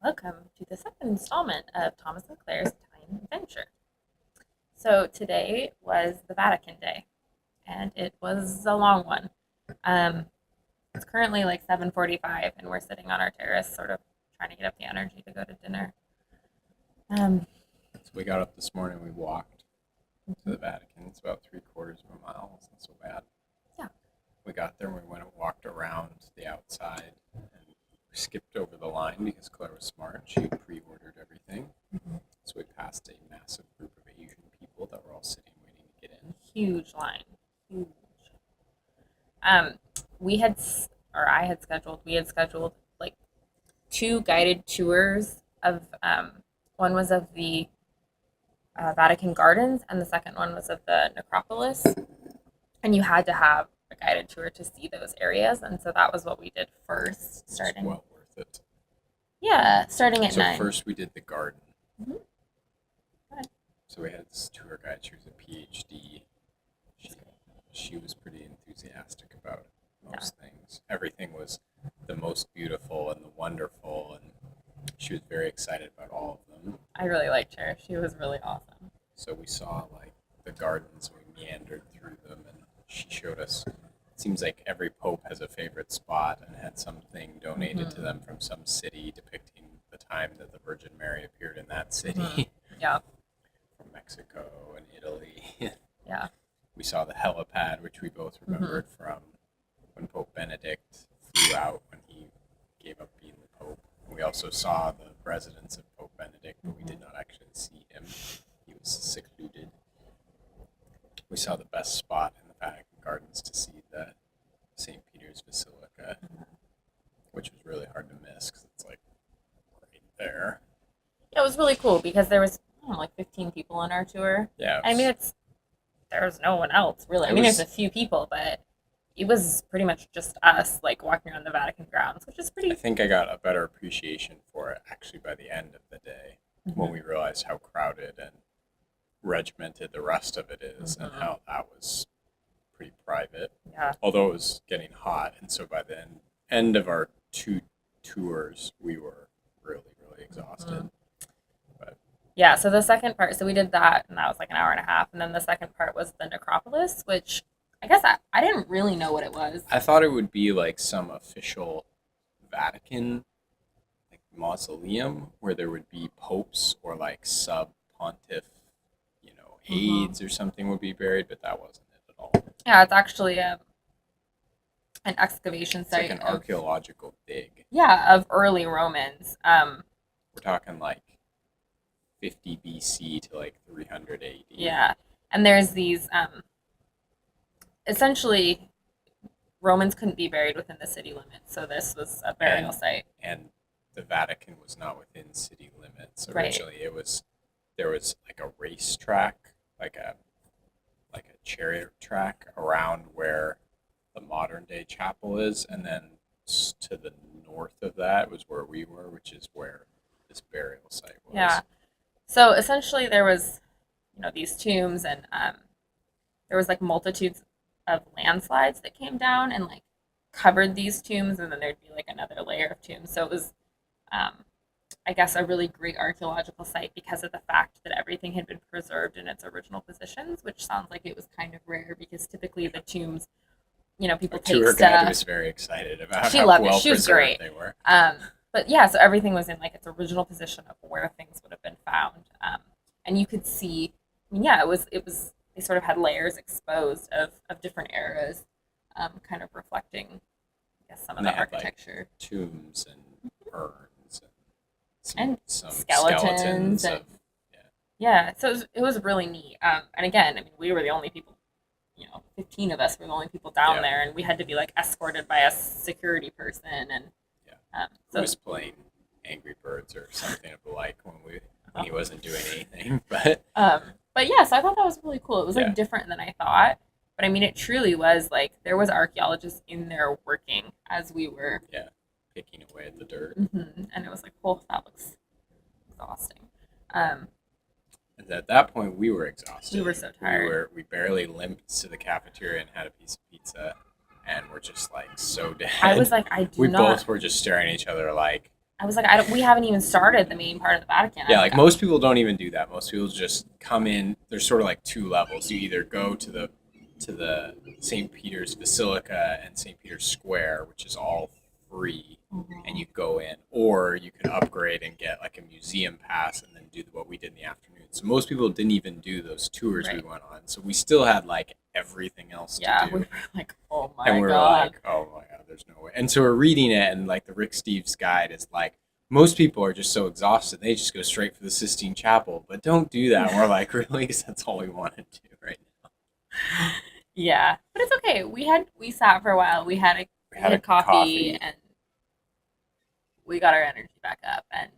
Welcome to the second installment of Thomas Leclerc's Time Adventure. So today was the Vatican Day, and it was a long one. Um, it's currently like 7:45, and we're sitting on our terrace, sort of trying to get up the energy to go to dinner. Um, So we got up this morning, we walked to the Vatican. It's about 3/4 of a mile. It's not so bad. Yeah. We got there and we went and walked around the outside and we skipped over the line because Claire was smart. She pre-ordered everything. So we passed a massive group of Asian people that were all sitting waiting to get in. Huge line, huge. Um, we had, or I had scheduled. We had scheduled like two guided tours of. One was of the Vatican Gardens, and the second one was of the necropolis. And you had to have a guided tour to see those areas, and so that was what we did first, It's well worth it. starting at So 9. first we did the garden. Mhm. Okay. So we had this tour guide. She was a PhD. She was pretty enthusiastic about most things. Everything was the most beautiful and the wonderful, and she was very excited about all of them. I really liked her. She was really awesome. So we saw like the gardens, we meandered through them, and she showed us. It seems like every pope has a favorite spot and had something donated to them from some city depicting the time that the Virgin Mary appeared in that city. Yeah, From Mexico and Italy. yeah. We saw the helipad, which we both remembered from when Pope Benedict flew out when he gave up being the Pope. We also saw the residence of Pope Benedict, but we did not actually see him. He was secluded. We saw the best spot in the Vatican Gardens to see the St. Peter's Basilica, which was really hard to miss because it's like right there. Yeah, it was really cool because there was like 15 people on our tour. Yeah. I mean, there's no one else really. I mean, there's a few people, but it was pretty much just us, like walking around the Vatican grounds, which is pretty. I think I got a better appreciation for it actually by the end of the day when we realized how crowded and regimented the rest of it is and how that was pretty private. Yeah. Although it was getting hot, and so by the end of our two tours, we were really, really exhausted. But Yeah, so the second part, so we did that, and that was like an hour and a half, and then the second part was the necropolis, which I guess I didn't really know what it was. I thought it would be like some official Vatican like mausoleum where there would be popes or like sub pontiff, aides or something would be buried, but that wasn't it at all. Yeah, it's actually an excavation It's site like an archaeological dig. of early Romans. We're talking like 50 BC to like 300 AD. Yeah, and there's these essentially Romans couldn't be buried within the city limits, so this was a burial site. And the Vatican was not within city limits. Right. Originally, there was like a racetrack, like a chariot track around where the modern day chapel is, and then to the north of that was where we were, which is where this burial site was. Yeah. So essentially, there was, these tombs, and there was like multitudes of landslides that came down and like covered these tombs, and then there'd be like another layer of tombs. So it was, I guess, a really great archaeological site because of the fact that everything had been preserved in its original positions, which sounds like it was kind of rare because typically the tombs, people take tour stuff. guide was very excited about She how loved it. well She was preserved great. they were. But yeah, so everything was in like its original position of where things would have been found, and you could see. I mean, yeah, it was. They sort of had layers exposed of different eras, kind of reflecting, I guess, some of And the they had, architecture. like, tombs and urns And some skeletons of and- Yeah, so it was really neat. And again, I mean, we were the only people, 15 of us were the only people down Yeah. there, and we had to be like escorted by a security person, and who was playing Angry Birds or something of the like when he wasn't doing anything. But yeah, so I thought that was really cool. It was Yeah. like different than I thought, but I mean, it truly was like there was archaeologists in there working as we were, picking away at the dirt. and it was like, oh, that looks exhausting. And at that point, we were exhausted. We were so tired. We barely limped to the cafeteria and had a piece of pizza, and we're just like so dead. I was like, I do we not. both were just staring at each other like, I was like, we haven't even started the main part of the Vatican. Yeah, like most people don't even do that. Most people just come in. There's sort of like two levels. You either go to the St. Peter's Basilica and St. Peter's Square, which is all free, and you go in, or you can upgrade and get like a museum pass and then do what we did in the afternoon. So most people didn't even do those tours we went on. So we still had like everything else to do. We were like, oh my and we were god. like, oh my god, there's no way. And so we're reading it, and like the Rick Steves guide is like, most people are just so exhausted they just go straight for the Sistine Chapel, but don't do that. And we're like, really? 'Cause that's all we want to do right now. Yeah, but it's okay. We sat for a while. We had a coffee and we got our energy back up. And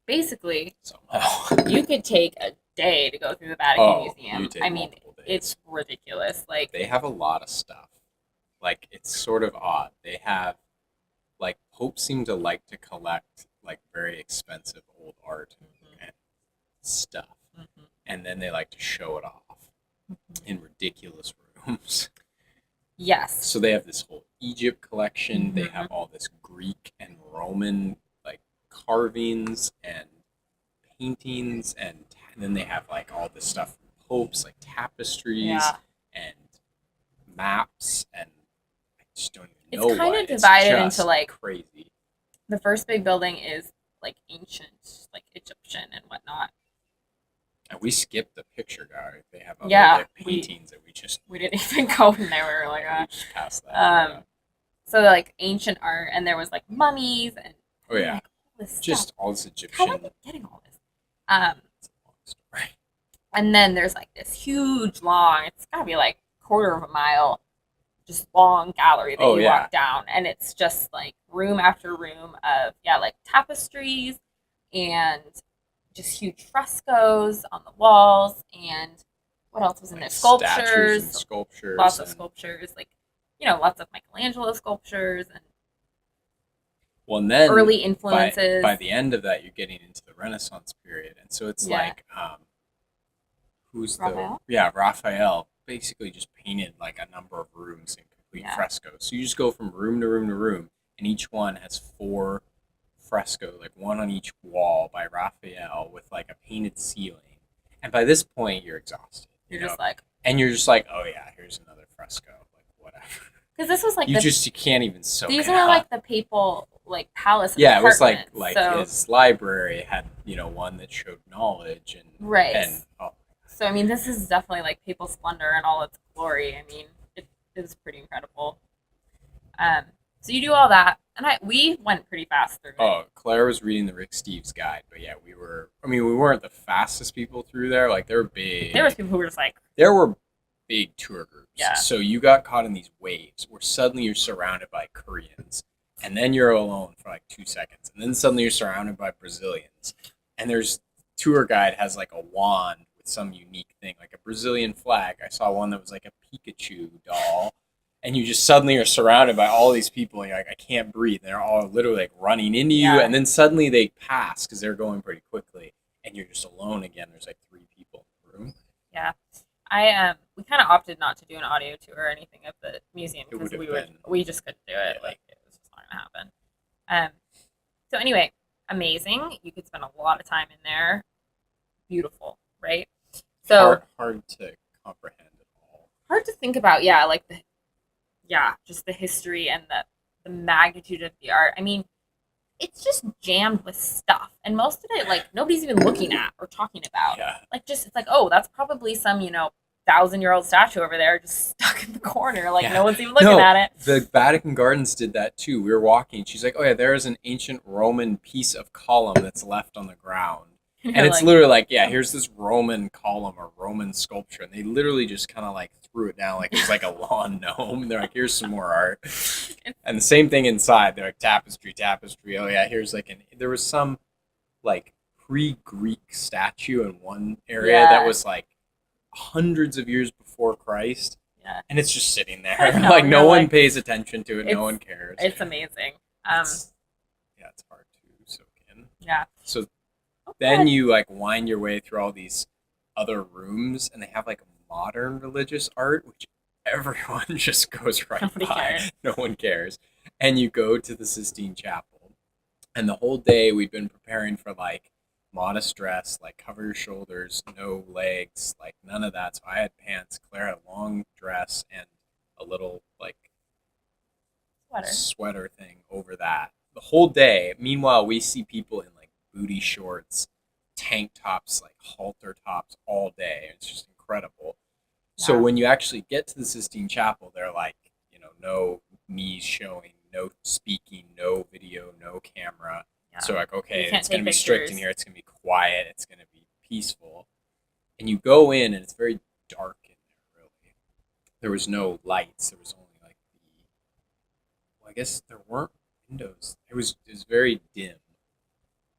basically, somehow you could take a day to go through the Vatican Museum. I mean, it's ridiculous. Like they have a lot of stuff. Like it's sort of odd. They have like popes seem to like to collect like very expensive old art and stuff, and then they like to show it off in ridiculous rooms. Yes. So they have this whole Egypt collection. They have all this Greek and Roman like carvings and paintings, and then they have like all this stuff from popes, like tapestries and maps, and I just don't even know. It's kind of divided into like crazy. The first big building is like ancient, like Egyptian and whatnot. And we skipped the picture gallery. They have other paintings that we didn't even go in there. We were like, we just passed that. So like ancient art, and there was like mummies and like, all this just stuff. all this Egyptian. How am I getting all this? It's a long story. And then there's like this huge long. It's gotta be like quarter of a mile, just long gallery that you walk down, and it's just like room after room of like tapestries and just huge frescoes on the walls, and what else was in there? Sculptures, lots of sculptures, like lots of Michelangelo sculptures and then early influences. By the end of that, you're getting into the Renaissance period, and so it's like who's Raphael? Raphael basically just painted like a number of rooms in complete frescoes. So you just go from room to room to room, and each one has 4 fresco, like one on each wall by Raphael with like a painted ceiling. And by this point, you're exhausted. You're just like, oh yeah, here's another fresco, like whatever. Because this was like you can't even soak. These were like the papal like palace. Yeah, it was like his library had one that showed knowledge and And so I mean, this is definitely like papal splendor in all its glory. I mean, it was pretty incredible. So you do all that, and we went pretty fast through it. Oh, Claire was reading the Rick Steves guide, but yeah, we weren't the fastest people through there. Like there were people who were just like, there were big tour groups. Yeah. So you got caught in these waves where suddenly you're surrounded by Koreans, and then you're alone for like 2 seconds, and then suddenly you're surrounded by Brazilians, and there's tour guide has like a wand with some unique thing, like a Brazilian flag. I saw one that was like a Pikachu doll. And you just suddenly are surrounded by all these people, and you're like, I can't breathe. And they're all literally like running into you, and then suddenly they pass because they're going pretty quickly, and you're just alone again. There's like 3 people in the room. Yeah, we kind of opted not to do an audio tour or anything of the museum because we just couldn't do it. Like it was just not gonna happen. So anyway, amazing. You could spend a lot of time in there. Beautiful, right? So hard to comprehend at all. Hard to think about. Just the history and the magnitude of the art. I mean, it's just jammed with stuff, and most of it, like, nobody's even looking at or talking about. Yeah. Like, just, it's like, oh, that's probably some, 1,000-year-old statue over there just stuck in the corner. Like, no one's even looking at it. The Vatican Gardens did that, too. We were walking. She's like, oh, yeah, there's an ancient Roman piece of column that's left on the ground. And it's literally like, here's this Roman column or Roman sculpture. And they literally just kind of like threw it down like it was like a lawn gnome. They're like, here's some more art. And the same thing inside. They're like, tapestry. Oh, yeah, here's like there was some like pre-Greek statue in one area that was like hundreds of years before Christ. Yeah. And it's just sitting there. Like no one pays attention to it. No one cares. It's amazing. It's hard to soak in. Yeah. So then you like wind your way through all these other rooms, and they have like modern religious art, which everyone just goes right by. Cares. No one cares. And you go to the Sistine Chapel, And the whole day we'd been preparing for like modest dress, like cover your shoulders, no legs, like none of that. So I had pants, Claire had a long dress and a little like Sweater. sweater thing over that. The whole day. Meanwhile, we see people in like booty shorts, tank tops, like halter tops all day. It's just incredible. So Yeah. when you actually get to the Sistine Chapel, they're like, no knees showing, no speaking, no video, no camera. So Yeah. like, You okay, can't it's going take to be strict in pictures. here. It's going to be quiet. It's going to be peaceful. And you go in, and it's very dark in there. Really, there was no lights. There was only like well, I guess there weren't windows. It was very dim,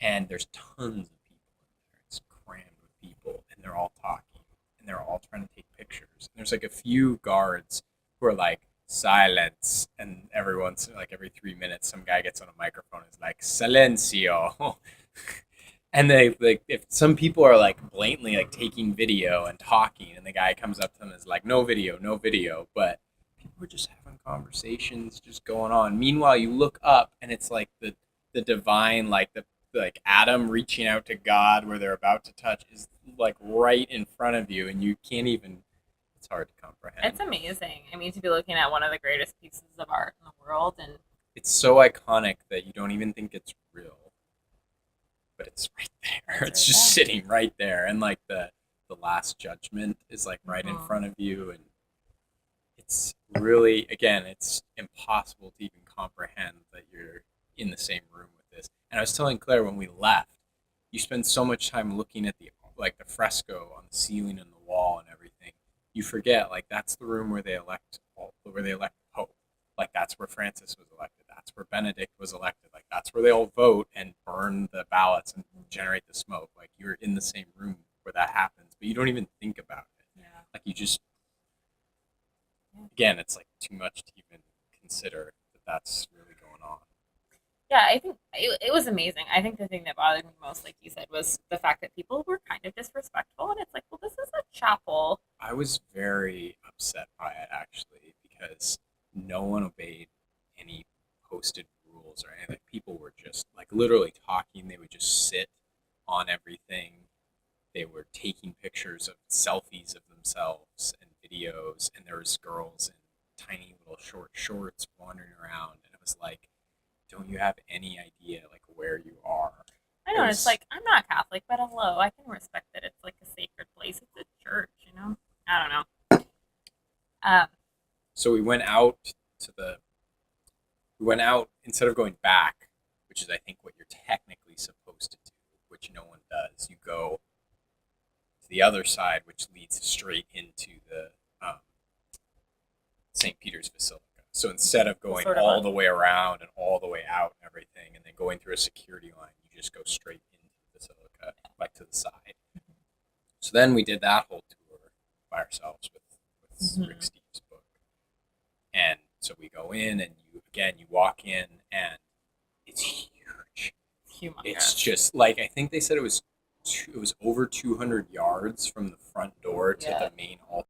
and there's tons of people in there. It's crammed with people, and they're all talking, and they're all trying to take pictures. And there's like a few guards who are like silence, and every once like every 3 minutes, some guy gets on a microphone and is like silencio. And they like if some people are like blatantly like taking video and talking, and the guy comes up to them and is like no video, no video, but people are just having conversations just going on. Meanwhile, you look up and it's like the divine, like the like Adam reaching out to God where they're about to touch is like right in front of you, and you can't even. It's hard to comprehend. It's amazing. I mean, to be looking at one of the greatest pieces of art in the world, and It's so iconic that you don't even think it's real, but it's right there. it's It's right just there. sitting right there, and like the Last Judgment is like right in Hmm. front of you, and it's really again, it's impossible to even comprehend that you're in the same room with this. And I was telling Claire when we left, you spend so much time looking at the fresco on the ceiling and the wall and everything. You forget like that's the room where they elect the Pope. Like that's where Francis was elected. That's where Benedict was elected. Like that's where they all vote and burn the ballots and generate the smoke. Like you're in the same room where that happens, but you don't even think about it. Yeah. Like you just Yeah. again, it's like too much to even consider that that's really going on. Yeah, I think it was amazing. I think the thing that bothered me most, like you said, was the fact that people were kind of disrespectful, and it's like, well, this is a chapel. I was very upset by it actually because no one obeyed any posted rules or anything. People were just like literally talking. They would just sit on everything. They were taking pictures of selfies of themselves and videos, and there was girls in tiny little short shorts wandering around, and it was like, don't you have any idea like where you are? I It know, it's was like I'm not Catholic, but hello, I can respect that it's like a sacred place. It's a church, you know. I don't know. Um, so we went out instead of going back, which is I think what you're technically supposed to do, which no one does. You go to the other side, which leads straight into the St. Peter's Basilica. So instead of going sort of all a the way around and all the way out and everything, and then going through a security line, you just go straight into the basilica, like to the side. So then we did that whole tour by ourselves with Rick mhm, Steves' book, and so we go in, and you walk in, and it's huge. It's humongous. just like I think they said it was over 200 yards from the front door to Yeah, the main altar.